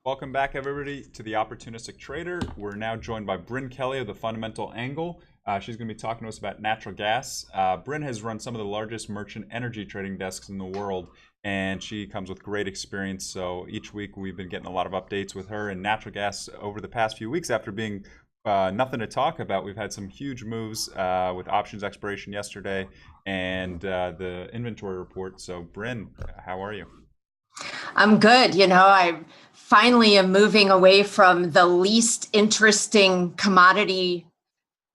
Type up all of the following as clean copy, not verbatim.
Welcome back, everybody, to the Opportunistic Trader. We're now joined by Brynne Kelly of the Fundamental Angle. She's going to be talking to us about natural gas. Brynne has run some of the largest merchant energy trading desks in the world, and she comes with great experience. So each week we've been getting a lot of updates with her and natural gas over the past few weeks. After being nothing to talk about, we've had some huge moves with options expiration yesterday and the inventory report. So Brynne, how are you? I'm good. I finally am moving away from the least interesting commodity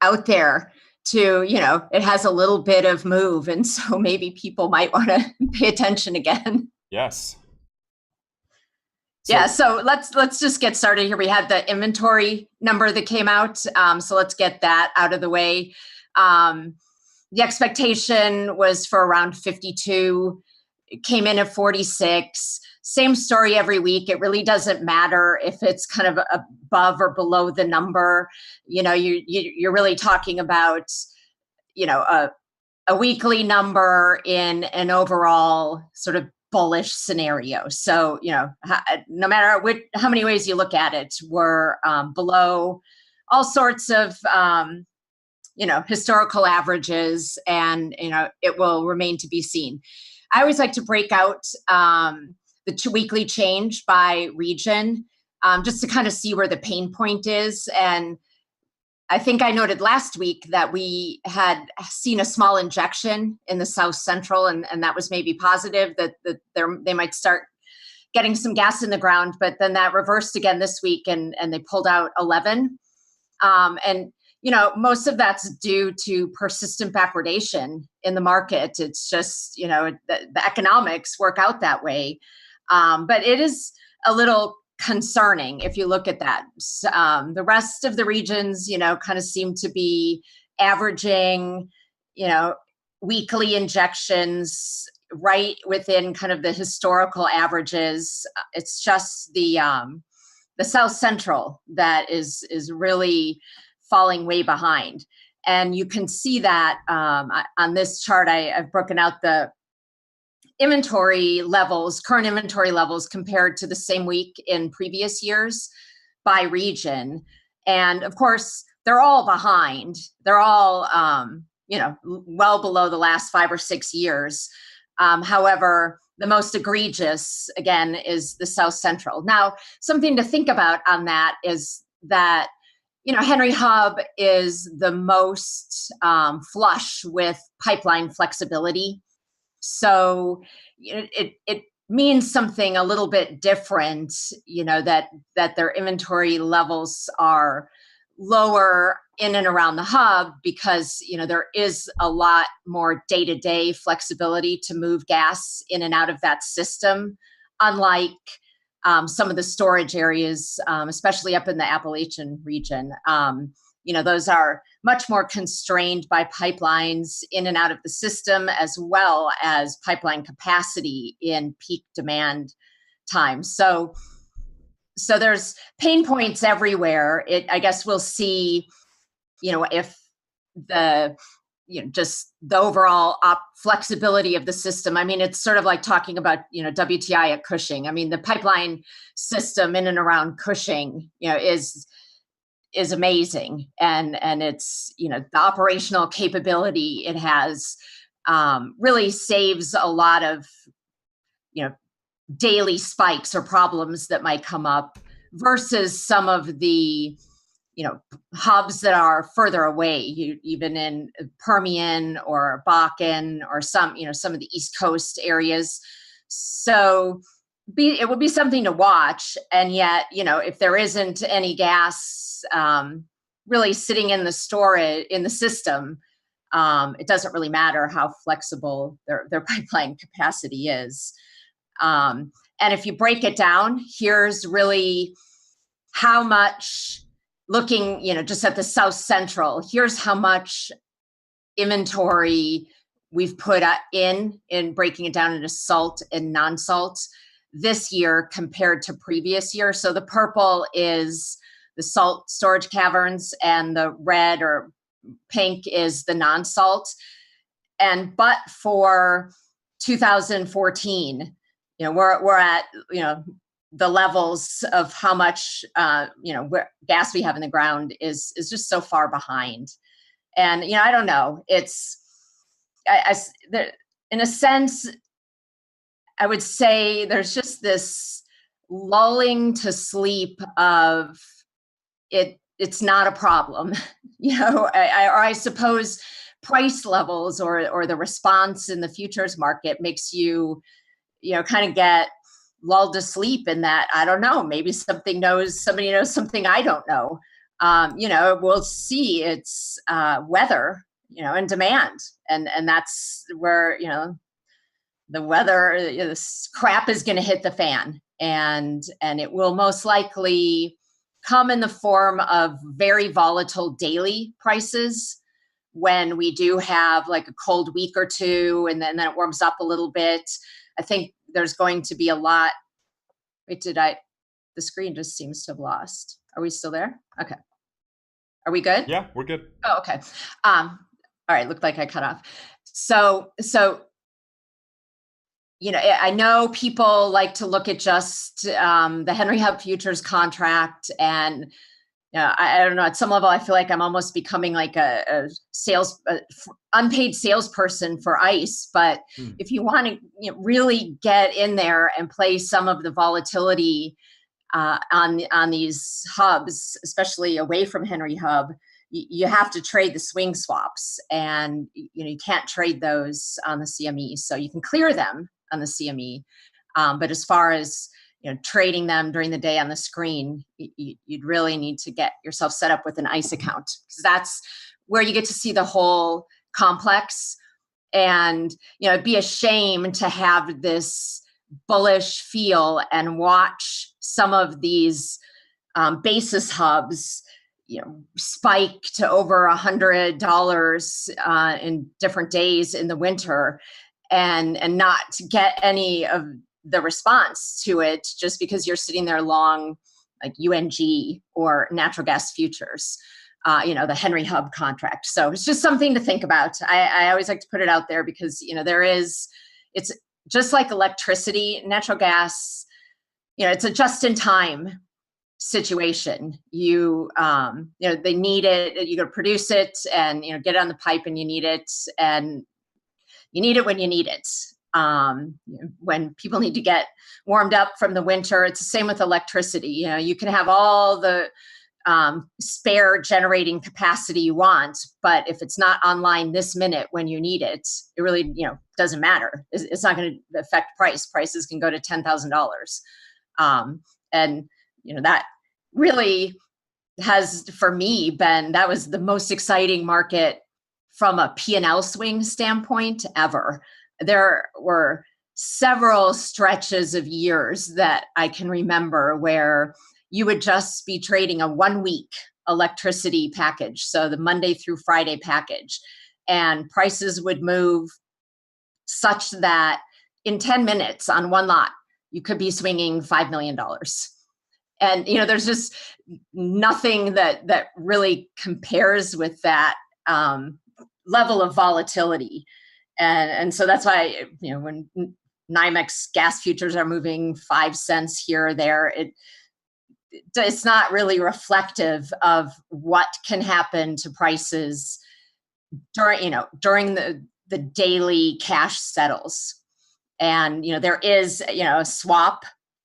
out there to, it has a little bit of move. And so maybe people might want to pay attention again. Yes. Yeah, so let's just get started here. We had the inventory number that came out. So let's get that out of the way. The expectation was for around 52. It came in at 46. Same story every week. It really doesn't matter if it's kind of above or below the number. You're really talking about, a weekly number in an overall sort of bullish scenario. So, no matter how many ways you look at it, we're below all sorts of, historical averages, and, it will remain to be seen. I always like to break out the weekly change by region, just to kind of see where the pain point is. And I think I noted last week that we had seen a small injection in the South Central, and that was maybe positive that they might start getting some gas in the ground. But then that reversed again this week, and they pulled out 11. And most of that's due to persistent backwardation in the market. It's just, the economics work out that way. But it is a little concerning if you look at that. The rest of the regions, kind of seem to be averaging, weekly injections right within kind of the historical averages. It's just the South Central that is really falling way behind. And you can see that on this chart. I've broken out the current inventory levels compared to the same week in previous years by region. And of course, they're all behind. They're all, well below the last 5 or 6 years. However, the most egregious, again, is the South Central. Now, something to think about on that is that, Henry Hub is the most flush with pipeline flexibility. So it means something a little bit different, that their inventory levels are lower in and around the hub because, there is a lot more day-to-day flexibility to move gas in and out of that system, unlike some of the storage areas, especially up in the Appalachian region. Those are much more constrained by pipelines in and out of the system, as well as pipeline capacity in peak demand times. So there's pain points everywhere. I guess we'll see, if just the overall flexibility of the system. I mean, it's sort of like talking about, WTI at Cushing. I mean, the pipeline system in and around Cushing, is amazing, and it's, the operational capability it has really saves a lot of, daily spikes or problems that might come up versus some of the hubs that are further away, even in Permian or Bakken or some of the East Coast areas. So it would be something to watch. And yet, if there isn't any gas really sitting in the storage in the system, it doesn't really matter how flexible their pipeline capacity is. And if you break it down, here's really how much, looking, just at the South Central, here's how much inventory we've put in breaking it down into salt and non-salt this year compared to previous year. So the purple is the salt storage caverns, and the red or pink is the non-salt. But for 2014, we're at the levels of how much gas we have in the ground is just so far behind. And I don't know. In a sense, I would say there's just this lulling to sleep of it. It's not a problem, I suppose price levels or the response in the futures market makes you, kind of get lulled to sleep in that. I don't know, maybe somebody knows something I don't know. We'll see. It's weather, and demand, and that's where the weather, this crap is going to hit the fan, and it will most likely come in the form of very volatile daily prices when we do have like a cold week or two, and then it warms up a little bit. I think there's going to be a lot. Wait, the screen just seems to have lost. Are we still there? Okay. Are we good? Yeah, we're good. Oh, okay. All right. Looked like I cut off. So, I know people like to look at just the Henry Hub futures contract, and I don't know. At some level, I feel like I'm almost becoming like a unpaid salesperson for ICE. But if you want to really get in there and play some of the volatility on these hubs, especially away from Henry Hub, you have to trade the swing swaps, and you can't trade those on the CME. So you can clear them on the CME, but as far as trading them during the day on the screen, you'd really need to get yourself set up with an ICE account, because that's where you get to see the whole complex. And it'd be a shame to have this bullish feel and watch some of these basis hubs spike to over $100 in different days in the winter, and not get any of the response to it, just because you're sitting there long, like UNG or natural gas futures, the Henry Hub contract. So it's just something to think about. I always like to put it out there because, it's just like electricity, natural gas, it's a just in time situation. They need it, you got to produce it and, get it on the pipe, and you need it, and you need it when you need it. When people need to get warmed up from the winter, it's the same with electricity. You can have all the spare generating capacity you want, but if it's not online this minute when you need it, it really, doesn't matter. It's not going to affect price. Prices can go to $10,000. And, that really has, for me, that was the most exciting market from a P&L swing standpoint ever. There were several stretches of years that I can remember where you would just be trading a 1 week electricity package, so the Monday through Friday package, and prices would move such that in 10 minutes on one lot, you could be swinging $5 million. And, there's just nothing that really compares with that level of volatility. And so that's why, when NYMEX gas futures are moving 5 cents here or there, it's not really reflective of what can happen to prices during the daily cash settles. And, there is, a swap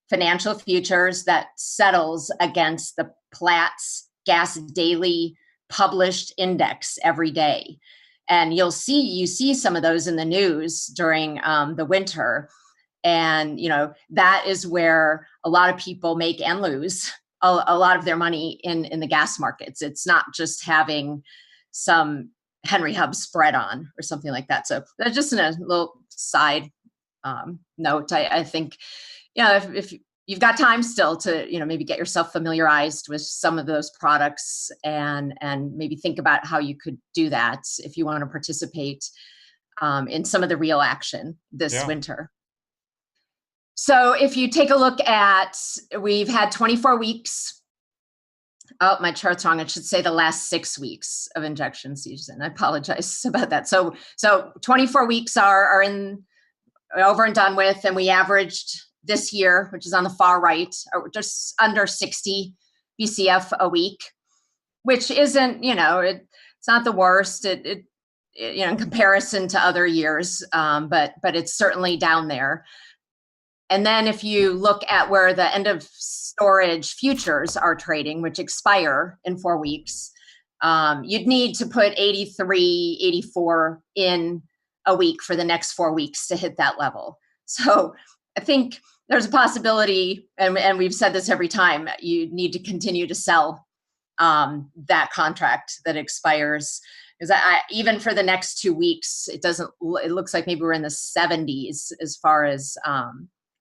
financial futures that settles against the Platts gas daily published index every day. And you see some of those in the news during the winter. And, that is where a lot of people make and lose a lot of their money in the gas markets. It's not just having some Henry Hub spread on or something like that. So that's just a little side note. I think, if you've got time still to, maybe get yourself familiarized with some of those products, and maybe think about how you could do that if you want to participate in some of the real action this winter. So if you take a look at, we've had 24 weeks. Oh, my chart's wrong. It should say the last 6 weeks of injection season. I apologize about that. So 24 weeks are over and done with, and we averaged this year, which is on the far right, or just under 60 BCF a week, which isn't, it's not the worst. It in comparison to other years, but it's certainly down there. And then if you look at where the end of storage futures are trading, which expire in 4 weeks, you'd need to put 83, 84 in a week for the next 4 weeks to hit that level. So I think there's a possibility, and we've said this every time, you need to continue to sell that contract that expires. Because even for the next 2 weeks, it looks like maybe we're in the 70s as far as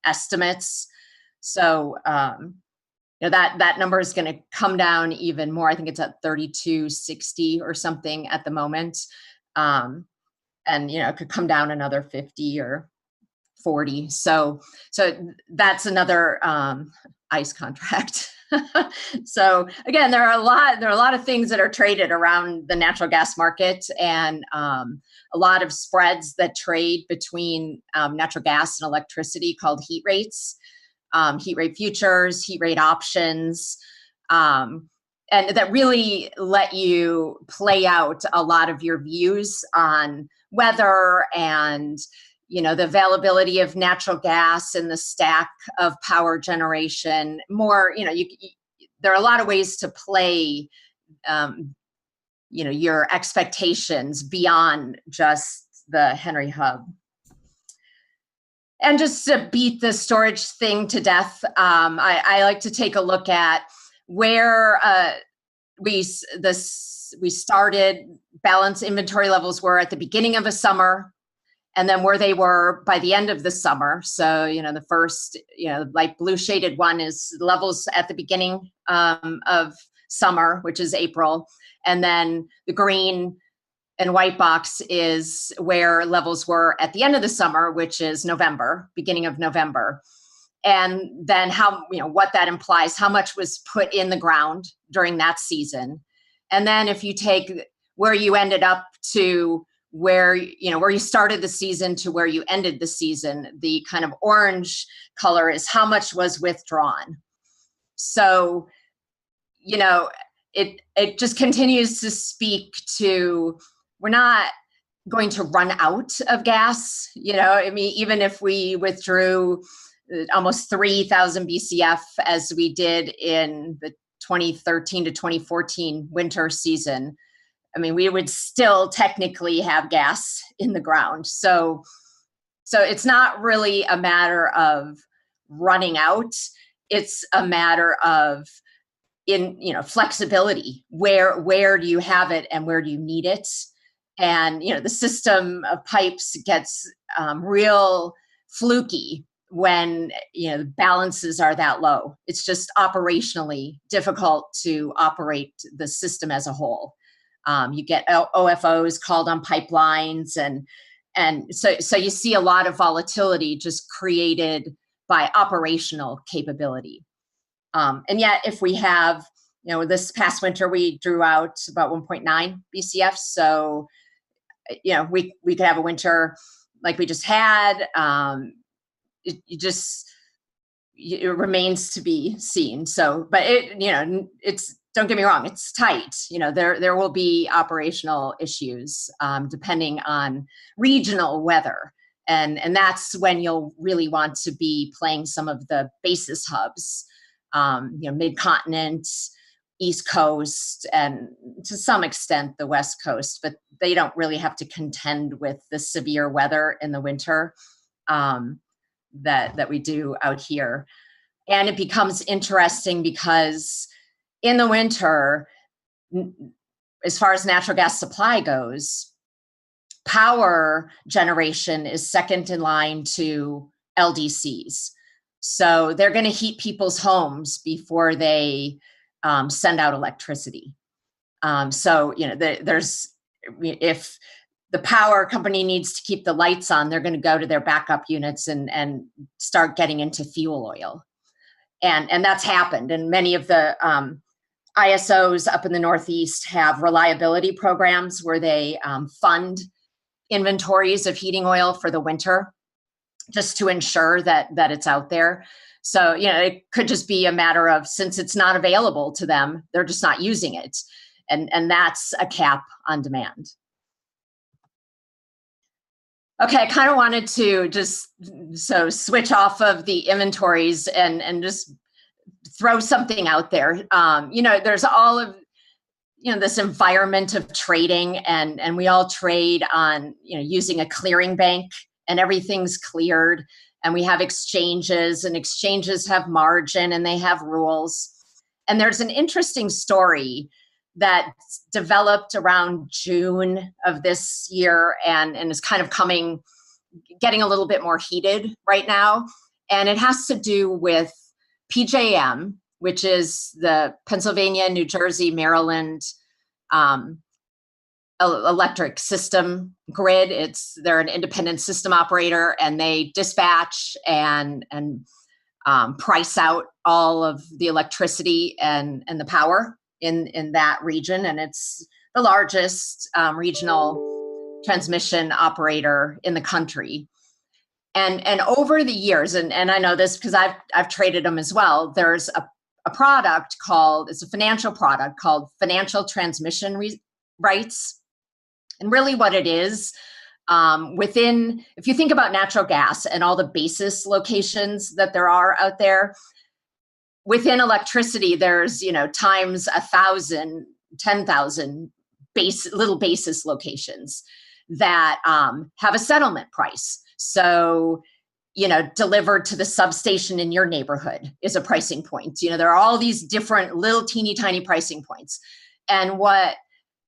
estimates. So that number is going to come down even more. I think it's at 32.60 or something at the moment. And it could come down another 50 or 40. So that's another ICE contract. So again, there are a lot of things that are traded around the natural gas market, and a lot of spreads that trade between natural gas and electricity called heat rates, heat rate futures, heat rate options, and that really let you play out a lot of your views on weather and the availability of natural gas and the stack of power generation. More, there are a lot of ways to play, your expectations beyond just the Henry Hub. And just to beat the storage thing to death, I like to take a look at where we started. Balance inventory levels were at the beginning of a summer, and then where they were by the end of the summer. So, the first, like blue shaded one is levels at the beginning of summer, which is April. And then the green and white box is where levels were at the end of the summer, which is November, beginning of November. And then what that implies, how much was put in the ground during that season. And then if you take where you ended up to where you started the season to where you ended the season, the kind of orange color is how much was withdrawn. So, it just continues to speak to, we're not going to run out of gas. Even if we withdrew almost 3,000 BCF as we did in the 2013 to 2014 winter season, we would still technically have gas in the ground. So it's not really a matter of running out. It's a matter of flexibility. Where do you have it and where do you need it? And, the system of pipes gets real fluky when, the balances are that low. It's just operationally difficult to operate the system as a whole. You get OFOs called on pipelines, and so you see a lot of volatility just created by operational capability. And yet, if we have, this past winter we drew out about 1.9 BCF, so we could have a winter like we just had. It remains to be seen. So, but it's. Don't get me wrong, it's tight. There will be operational issues depending on regional weather. And that's when you'll really want to be playing some of the basis hubs, mid-continent, East Coast, and to some extent the West Coast, but they don't really have to contend with the severe weather in the winter that we do out here. And it becomes interesting because in the winter, as far as natural gas supply goes, power generation is second in line to LDCs. So they're going to heat people's homes before they send out electricity. There's, if the power company needs to keep the lights on, they're going to go to their backup units and start getting into fuel oil. And that's happened. And many of the ISOs up in the Northeast have reliability programs where they fund inventories of heating oil for the winter. just to ensure that it's out there. So, it could just be a matter of, since it's not available to them, they're just not using it. And that's a cap on demand. Okay, I kind of wanted to just switch off of the inventories and just throw something out there. There's all of this environment of trading, and we all trade on using a clearing bank, and everything's cleared, and we have exchanges, and exchanges have margin and they have rules. And there's an interesting story that developed around June of this year, and is kind of getting a little bit more heated right now. And it has to do with PJM, which is the Pennsylvania, New Jersey, Maryland electric system grid. They're an independent system operator, and they dispatch and price out all of the electricity and the power in that region. And it's the largest regional transmission operator in the country. And over the years, and I know this because I've traded them as well, there's a product it's a financial product called financial transmission rights. And really what it is, if you think about natural gas and all the basis locations that there are out there, within electricity, there's, times 1,000, 10,000 little basis locations that have a settlement price. So, delivered to the substation in your neighborhood is a pricing point. There are all these different little teeny tiny pricing points. And what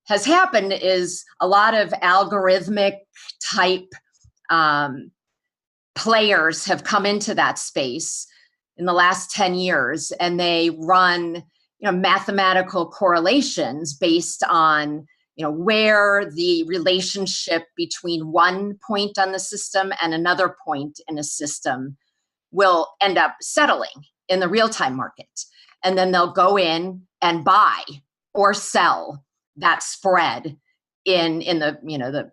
has happened is a lot of algorithmic type players have come into that space in the last 10 years, and they run mathematical correlations based on where the relationship between one point on the system and another point in a system will end up settling in the real-time market. And then they'll go in and buy or sell that spread in the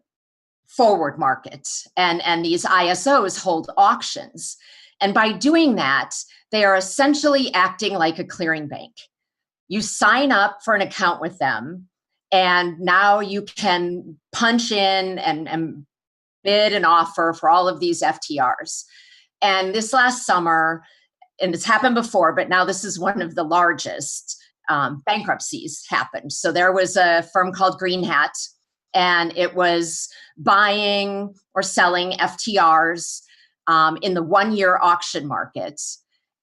forward market. And these ISOs hold auctions. And by doing that, they are essentially acting like a clearing bank. You sign up for an account with them, and now you can punch in and bid and offer for all of these FTRs. And this last summer, and it's happened before, but now this is one of the largest, bankruptcies happened. So there was a firm called Green Hat, and it was buying or selling FTRs in the 1-year auction market.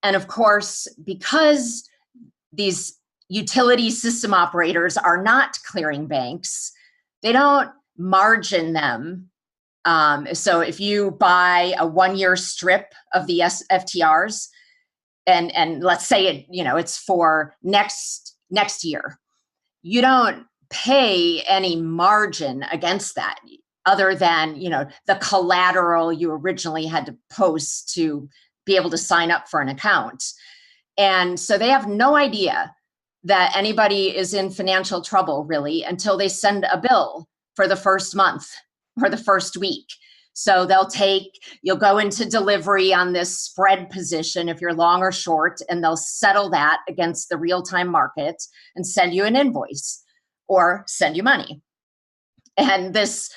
And of course, because these utility system operators are not clearing banks, they don't margin them. So if you buy a 1-year strip of the FTRs, and let's say it's for next year, you don't pay any margin against that, other than the collateral you originally had to post to be able to sign up for an account. And so they have no idea that anybody is in financial trouble, really, until they send a bill for the first month or the first week. So you'll go into delivery on this spread position if you're long or short, and they'll settle that against the real-time market and send you an invoice or send you money. And this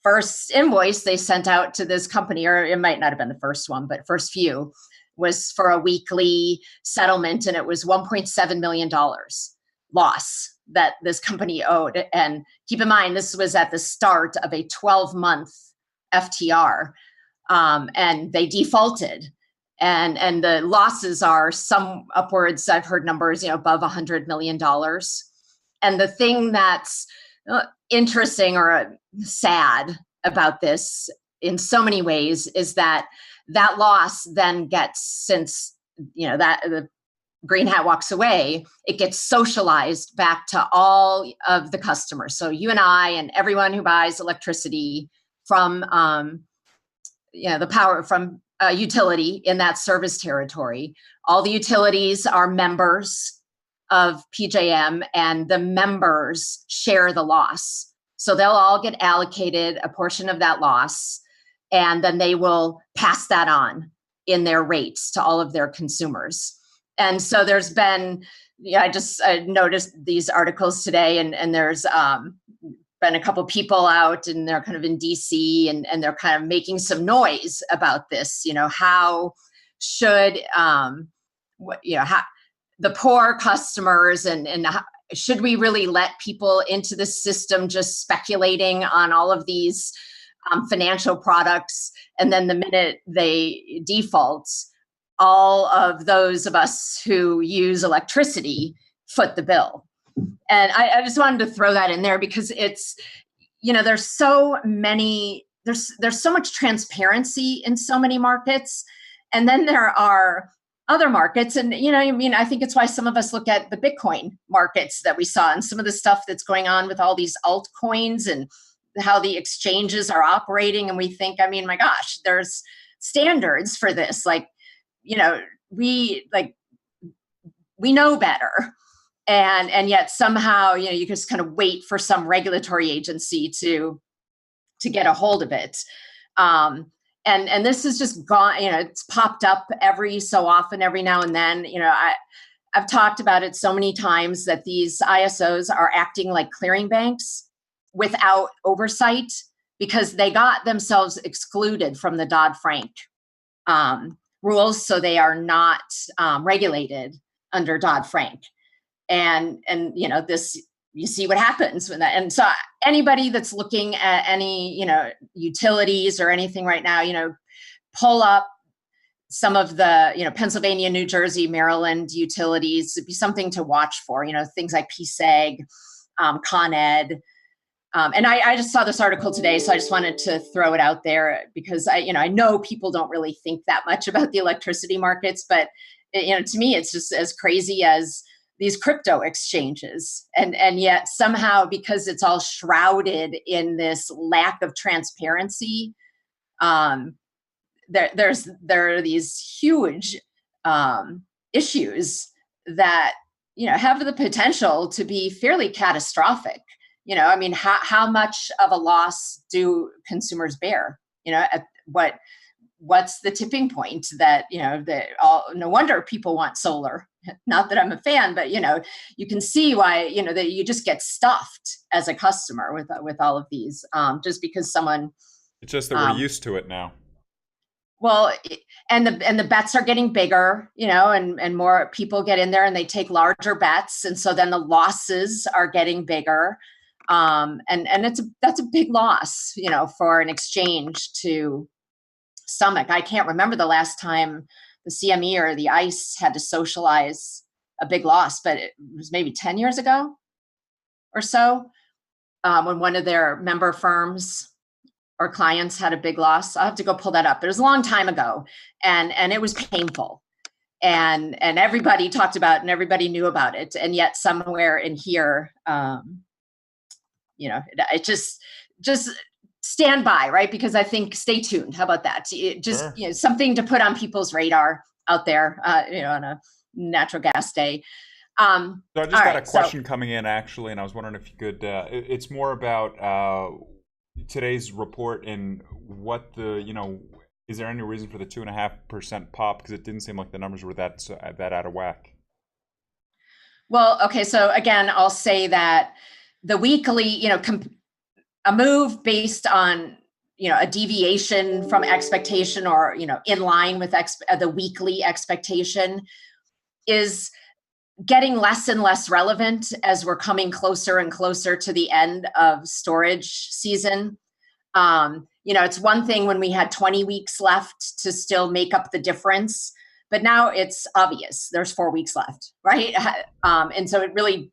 first invoice they sent out to this company, or it might not have been the first one, but first few, was for a weekly settlement, and it was $1.7 million loss that this company owed. And keep in mind, this was at the start of a 12-month FTR, and they defaulted. And the losses are some upwards, I've heard numbers, above $100 million. And the thing that's interesting or sad about this in so many ways is that loss then gets, since that the Green Hat walks away, it gets socialized back to all of the customers. So you and I and everyone who buys electricity from the power from a utility in that service territory, all the utilities are members of PJM, and the members share the loss. So they'll all get allocated a portion of that loss. and then they will pass that on in their rates to all of their consumers. And so there's been, I noticed these articles today, and there's been a couple people out, and they're kind of in DC, and they're kind of making some noise about this. How should how the poor customers and should we really let people into the system just speculating on all of these financial products, and then the minute they default, all of those of us who use electricity foot the bill? And I just wanted to throw that in there because it's, there's so much transparency in so many markets. And then there are other markets. And, I think it's why some of us look at the Bitcoin markets that we saw and some of the stuff that's going on with all these altcoins and how the exchanges are operating. And we think, my gosh, there's standards for this. We know better. And yet somehow, you just kind of wait for some regulatory agency to get a hold of it. And this has just gone, it's popped up every so often, every now and then. I've talked about it so many times that these ISOs are acting like clearing banks without oversight because they got themselves excluded from the Dodd-Frank rules. So they are not regulated under Dodd-Frank. And this, you see what happens when that. And so anybody that's looking at any, utilities or anything right now, pull up some of the, Pennsylvania, New Jersey, Maryland utilities. It'd be something to watch for, things like PSEG, Con Ed. And I just saw this article today, so I just wanted to throw it out there because I know people don't really think that much about the electricity markets, but to me, it's just as crazy as these crypto exchanges. And yet somehow, because it's all shrouded in this lack of transparency, there are these huge issues that, have the potential to be fairly catastrophic. How much of a loss do consumers bear? At what's the tipping point that, no wonder people want solar. Not that I'm a fan, but, you can see why, that you just get stuffed as a customer with all of these, just because someone. It's just that we're used to it now. Well, and the bets are getting bigger, and more people get in there and they take larger bets. And so then the losses are getting bigger. And that's a big loss, for an exchange to stomach. I can't remember the last time the CME or the ICE had to socialize a big loss, but it was maybe 10 years ago or so, when one of their member firms or clients had a big loss. I'll have to go pull that up. It was a long time ago, and it was painful. And everybody talked about it and everybody knew about it. And yet somewhere in here, it just stand by, right? Because I think, stay tuned. How about that? Just Sure. Something to put on people's radar out there, on a natural gas day. So I just got a question coming in, actually, and I was wondering if you could, it's more about today's report and what is there any reason for the 2.5% pop? Because it didn't seem like the numbers were that out of whack. Well, okay. So again, I'll say that the weekly, a move based on, a deviation from expectation or, in line with the weekly expectation is getting less and less relevant as we're coming closer and closer to the end of storage season. It's one thing when we had 20 weeks left to still make up the difference, but now it's obvious there's 4 weeks left, right? And so it really,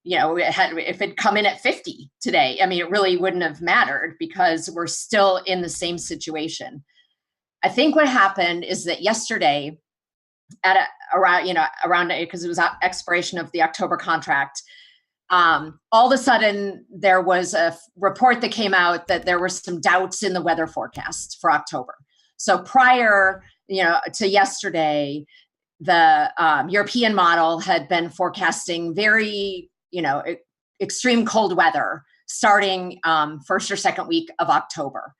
if it come in at 50 today, it really wouldn't have mattered because we're still in the same situation. I think what happened is that yesterday around because it was expiration of the October contract, all of a sudden there was a report that came out that there were some doubts in the weather forecast for October. So prior, to yesterday, the European model had been forecasting very, extreme cold weather starting first or second week of October.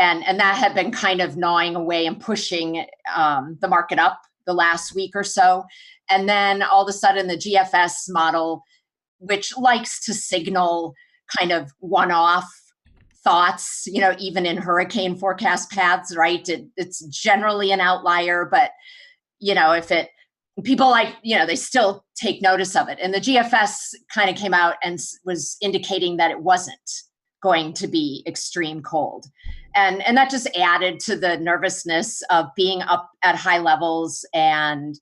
and that had been kind of gnawing away and pushing the market up the last week or so. And then all of a sudden the GFS model, which likes to signal kind of one-off thoughts, even in hurricane forecast paths, right? It's generally an outlier, but if people they still take notice of it. And the GFS kind of came out and was indicating that it wasn't going to be extreme cold. And that just added to the nervousness of being up at high levels. And,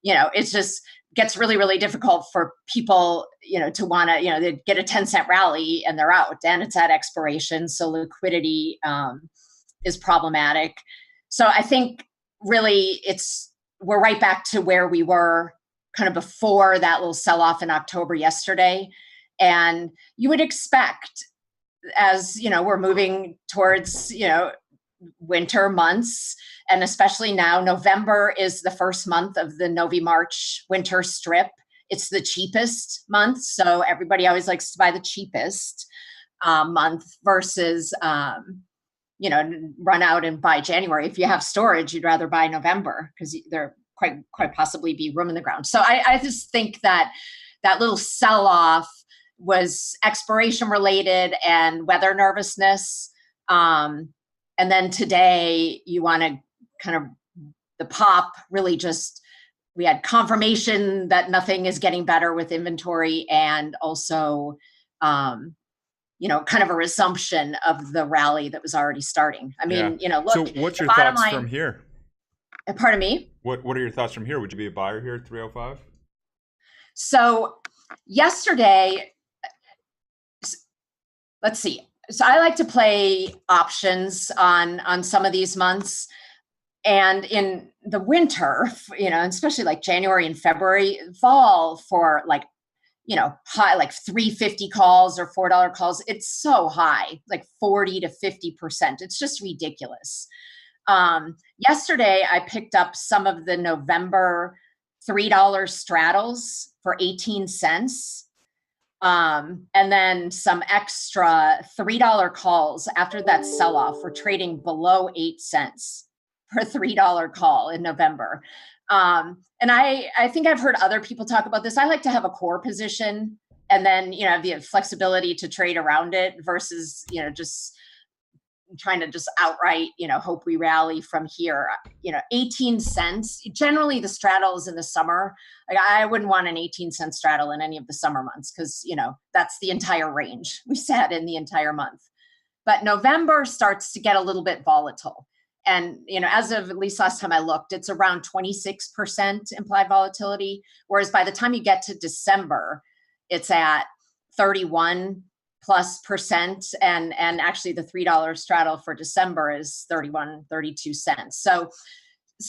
it's just gets really, really difficult for people, to want to, they get a 10-cent rally and they're out and it's at expiration. So liquidity is problematic. So I think really we're right back to where we were kind of before that little sell-off in October yesterday. And you would expect, as we're moving towards winter months, and especially now November is the first month of the Novi March winter strip. It's the cheapest month, so everybody always likes to buy the cheapest month versus run out and buy January. If you have storage, you'd rather buy November because there quite possibly be room in the ground. So I just think that little sell-off was expiration related and weather nervousness. And then today you want to kind of the pop really just, we had confirmation that nothing is getting better with inventory and also, kind of a resumption of the rally that was already starting. I mean, look. So what's your thoughts from here? Pardon me? What are your thoughts from here? Would you be a buyer here at 305? So yesterday, let's see. So I like to play options on some of these months. And in the winter, especially like January and February, fall for high, like 350 calls or $4 calls. It's so high, like 40 to 50%. It's just ridiculous. Yesterday, I picked up some of the November $3 straddles for 18 cents. And then some extra $3 calls after that sell-off for trading below 8 cents per $3 call in November. And I think I've heard other people talk about this. I like to have a core position and then, have the flexibility to trade around it versus, just trying to just outright, hope we rally from here. 18 cents. Generally, the straddles in the summer, like I wouldn't want an 18-cent straddle in any of the summer months because, that's the entire range we sat in the entire month. But November starts to get a little bit volatile. And, as of at least last time I looked, it's around 26% implied volatility. Whereas by the time you get to December, it's at 31+%. And actually the $3 straddle for December is 31, 32 cents. So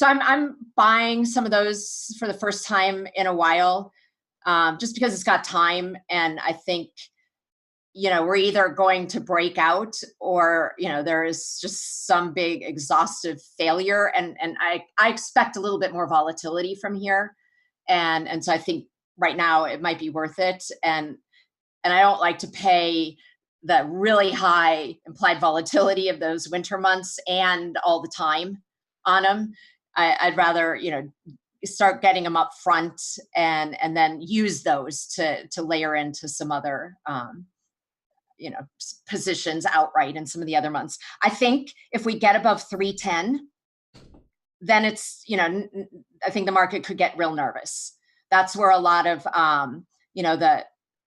I'm buying some of those for the first time in a while, just because it's got time. And I think, we're either going to break out or, there is just some big exhaustive failure. And I expect a little bit more volatility from here. And so I think right now it might be worth it. And I don't like to pay the really high implied volatility of those winter months and all the time on them. I'd rather, start getting them up front and then use those to layer into some other, positions outright in some of the other months. I think if we get above 310, then it's, I think the market could get real nervous. That's where a lot of,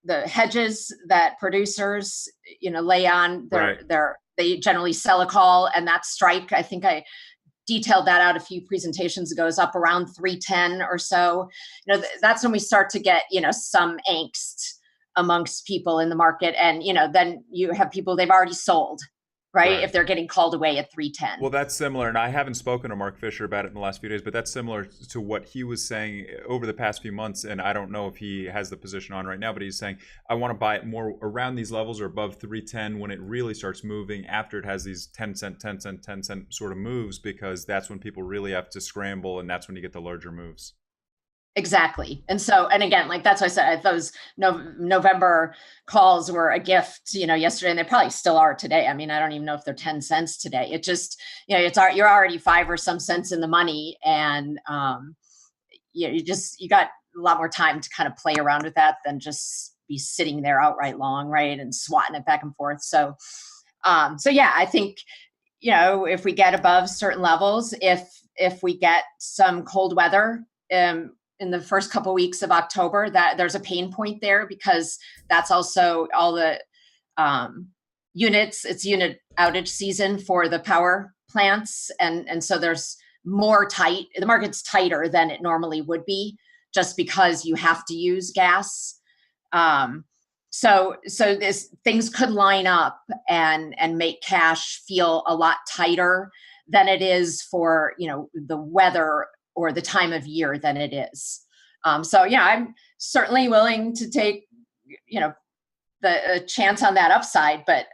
the hedges that producers, lay on, they generally sell a call, and that strike, I think I detailed that out a few presentations ago, is up around 310 or so. That's when we start to get, some angst amongst people in the market. And, then you have people they've already sold, right? If they're getting called away at 310. Well, that's similar. And I haven't spoken to Mark Fisher about it in the last few days, but that's similar to what he was saying over the past few months. And I don't know if he has the position on right now, but he's saying, I want to buy it more around these levels or above 310 when it really starts moving after it has these 10 cent, 10 cent, 10 cent sort of moves, because that's when people really have to scramble. And that's when you get the larger moves. Exactly. And again, like that's why I said those November calls were a gift, yesterday, and they probably still are today. I mean, I don't even know if they're 10 cents today. It just, you're already 5 or some cents in the money. And, you got a lot more time to kind of play around with that than just be sitting there outright long, right, and swatting it back and forth. So yeah, I think, if we get above certain levels, if we get some cold weather in the first couple weeks of October, that there's a pain point there, because that's also all the units. It's unit outage season for the power plants, and so there's more tight. The market's tighter than it normally would be, just because you have to use gas. So this things could line up and make cash feel a lot tighter than it is for the weather or the time of year than it is. So yeah, I'm certainly willing to take the chance on that upside, but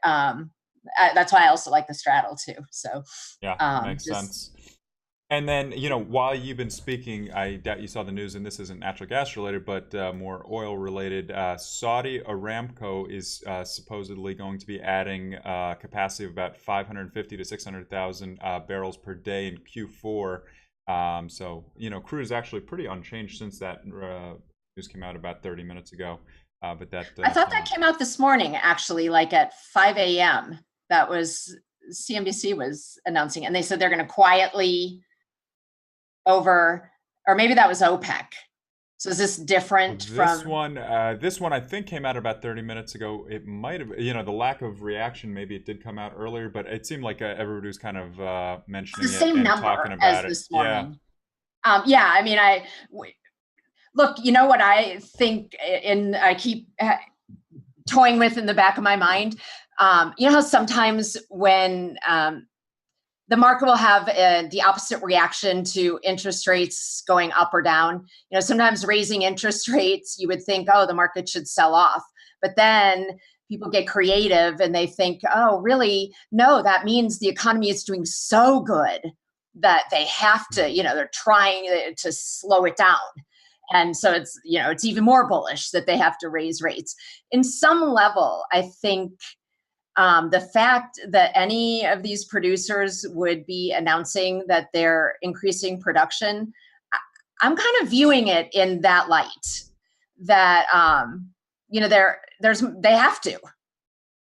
that's why I also like the straddle too. So Yeah, makes sense. And then, while you've been speaking, I doubt you saw the news, and this isn't natural gas related, but more oil related. Saudi Aramco is supposedly going to be adding capacity of about 550 to 600,000 barrels per day in Q4. So, crude is actually pretty unchanged since that news came out about 30 minutes ago. But that I thought that came out this morning, actually, like at 5 a.m. That was CNBC was announcing, and they said they're going to quietly over, or maybe that was OPEC. So is this different this from one? This one I think came out about 30 minutes ago. It might have, the lack of reaction. Maybe it did come out earlier, but it seemed like everybody was kind of mentioning the it same and number talking as about it. this Yeah. morning? Yeah, I mean, look, what I think, and I keep toying with in the back of my mind. How sometimes when the market will have the opposite reaction to interest rates going up or down. Sometimes raising interest rates, you would think, oh, the market should sell off. But then people get creative and they think, oh, really? No, that means the economy is doing so good that they have to, they're trying to slow it down. And so it's even more bullish that they have to raise rates. In some level, I think the fact that any of these producers would be announcing that they're increasing production, I'm kind of viewing it in that light, that they have to,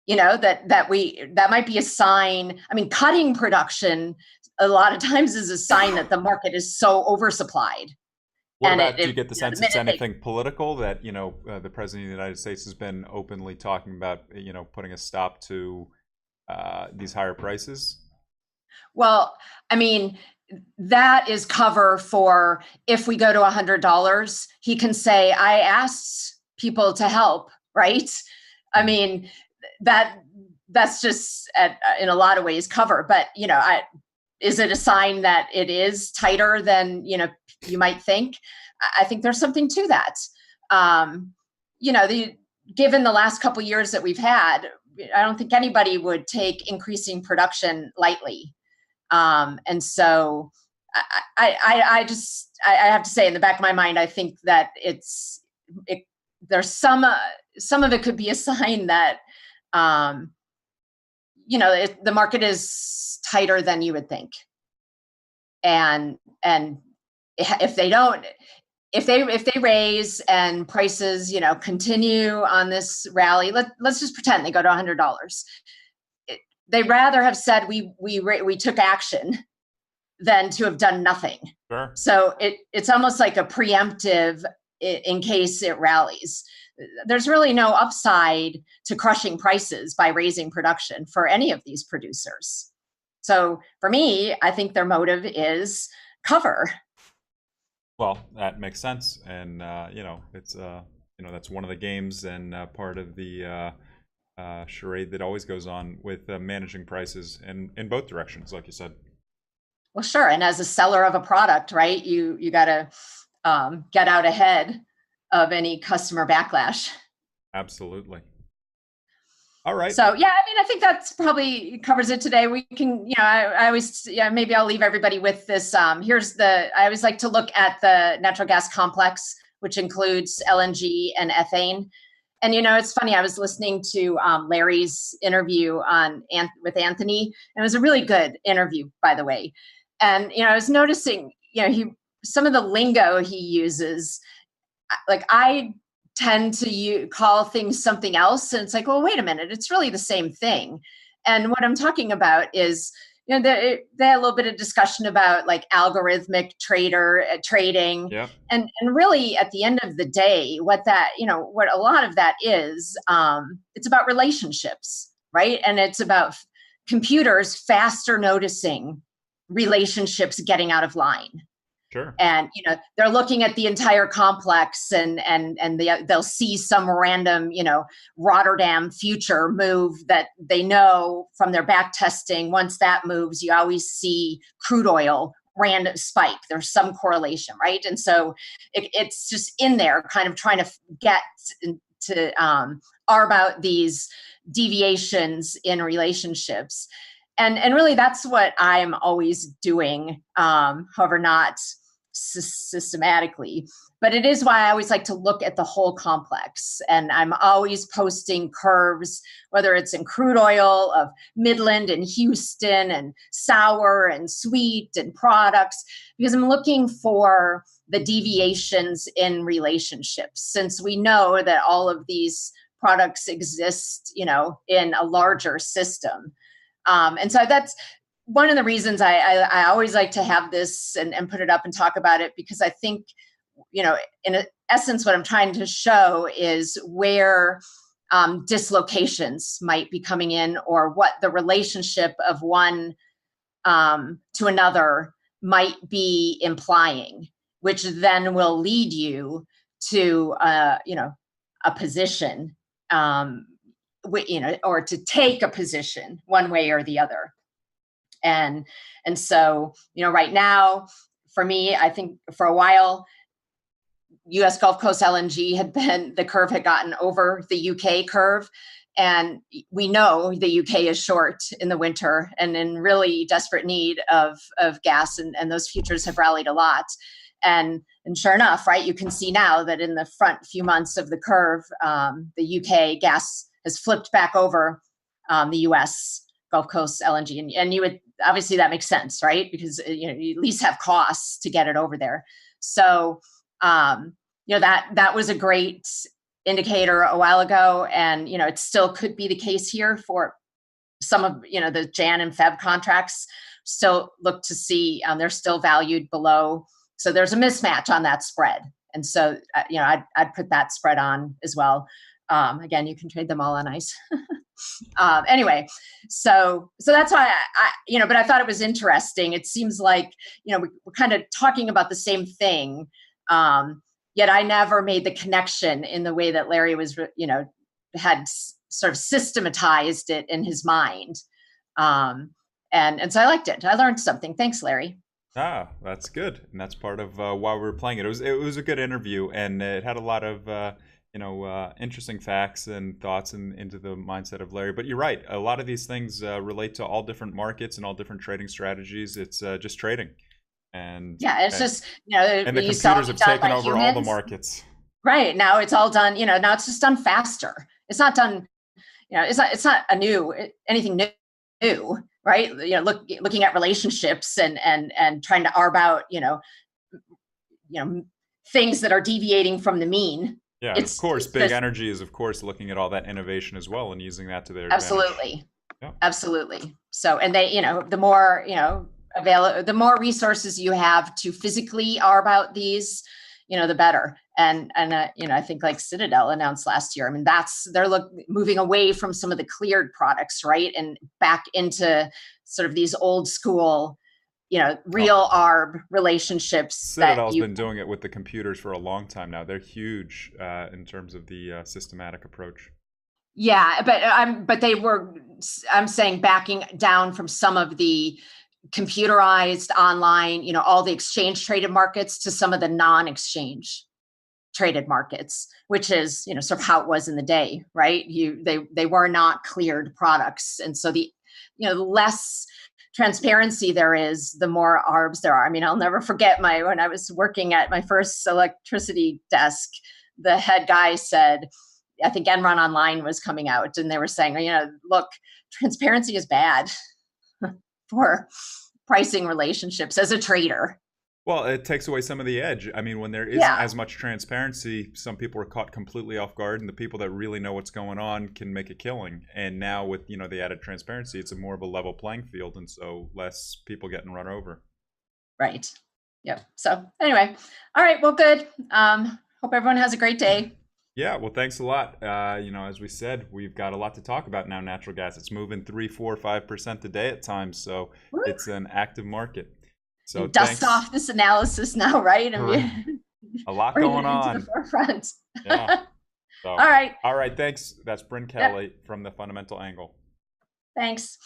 that might be a sign. I mean, cutting production a lot of times is a sign that the market is so oversupplied. What about, do you get the sense it's anything political that, the president of the United States has been openly talking about, putting a stop to these higher prices? Well, I mean, that is cover for if we go to $100, he can say, I asked people to help, right? I mean, that's just in a lot of ways cover, but is it a sign that it is tighter than you might think? I think there's something to that. Given the last couple of years that we've had, I don't think anybody would take increasing production lightly. And so I have to say, in the back of my mind, I think that there's some of it could be a sign that the market is tighter than you would think. And if they raise and prices, continue on this rally, let's just pretend they go to $100. They'd rather have said we took action than to have done nothing. Sure. So it's almost like a preemptive in case it rallies. There's really no upside to crushing prices by raising production for any of these producers. So for me, I think their motive is cover. Well, that makes sense, and it's that's one of the games and part of the charade that always goes on with managing prices in both directions, like you said. Well, sure, and as a seller of a product, right, you got to get out ahead of any customer backlash. Absolutely. All right. So yeah, I mean, I think that's probably covers it today. We can, I always, maybe I'll leave everybody with this. I always like to look at the natural gas complex, which includes LNG and ethane. And it's funny. I was listening to Larry's interview with Anthony, and it was a really good interview, by the way. And I was noticing, some of the lingo he uses, like I tend to call things something else, and it's like, well, wait a minute, it's really the same thing. And what I'm talking about is, they had a little bit of discussion about like algorithmic trading, Yeah. and really at the end of the day, what a lot of that is, it's about relationships, right? And it's about computers faster noticing relationships getting out of line. Sure. And they're looking at the entire complex, and they'll see some random Rotterdam future move that they know from their back testing. Once that moves, you always see crude oil random spike. There's some correlation, right? And so it's just in there, kind of trying to get to arb out these deviations in relationships. And really, that's what I'm always doing, however, not systematically. But it is why I always like to look at the whole complex. And I'm always posting curves, whether it's in crude oil of Midland and Houston and sour and sweet and products, because I'm looking for the deviations in relationships, since we know that all of these products exist, in a larger system. And so that's one of the reasons I always like to have this and put it up and talk about it, because I think, in essence, what I'm trying to show is where dislocations might be coming in, or what the relationship of one to another might be implying, which then will lead you to, a position, or to take a position one way or the other. And so, right now, for me, I think for a while, U.S. Gulf Coast LNG the curve had gotten over the UK curve. And we know the UK is short in the winter and in really desperate need of gas. And those futures have rallied a lot. And sure enough, right, you can see now that in the front few months of the curve, the UK gas has flipped back over the U.S. Gulf Coast LNG. And you would, obviously that makes sense, right? Because, you at least have costs to get it over there. So, that was a great indicator a while ago. And, it still could be the case here for some of, the Jan and Feb contracts. Still look to see, they're still valued below. So there's a mismatch on that spread. And so, I'd put that spread on as well. Again, you can trade them all on ice. Anyway, so that's why but I thought it was interesting. It seems like, we're kind of talking about the same thing. Yet I never made the connection in the way that Larry was, had sort of systematized it in his mind. And so I liked it. I learned something. Thanks, Larry. Ah, that's good, and that's part of why we were playing it. It was a good interview, and it had a lot of interesting facts and thoughts into the mindset of Larry. But you're right, a lot of these things relate to all different markets and all different trading strategies. It's just trading, and yeah, it's just and the computers have taken over all the markets. Right now, it's all done. Now it's just done faster. It's not done. It's not anything new. Right? Looking at relationships and trying to arb out, things that are deviating from the mean. Yeah, of course, big energy is, of course, looking at all that innovation as well and using that to their advantage. Absolutely. Yeah. Absolutely. So, and they, the more, the more resources you have to physically arb out these, the better. And I think like Citadel announced last year, I mean, they're moving away from some of the cleared products, right? And back into sort of these old school, real arb relationships. Citadel's been doing it with the computers for a long time now. They're huge in terms of the systematic approach. Yeah, but I'm saying backing down from some of the computerized online, all the exchange traded markets to some of the non-exchange traded markets, which is, sort of how it was in the day, right? They were not cleared products. And so the less transparency there is, the more arbs there are. I mean, I'll never forget when I was working at my first electricity desk, the head guy said, I think Enron Online was coming out, and they were saying, look, transparency is bad for pricing relationships as a trader. Well, it takes away some of the edge. I mean, when there isn't as much transparency, some people are caught completely off guard, and the people that really know what's going on can make a killing. And now with, the added transparency, it's a more of a level playing field, and so less people getting run over. Right. Yep. So anyway, all right. Well, good. Hope everyone has a great day. Yeah, well, thanks a lot. As we said, we've got a lot to talk about now. Natural gas, it's moving 3, 4, 5% a day at times, so it's an active market. So dust off this analysis now, right? I mean, a lot going on. To the forefront. Yeah. So, all right. Thanks. That's Brynne Kelly from the Fundamental Angle. Thanks.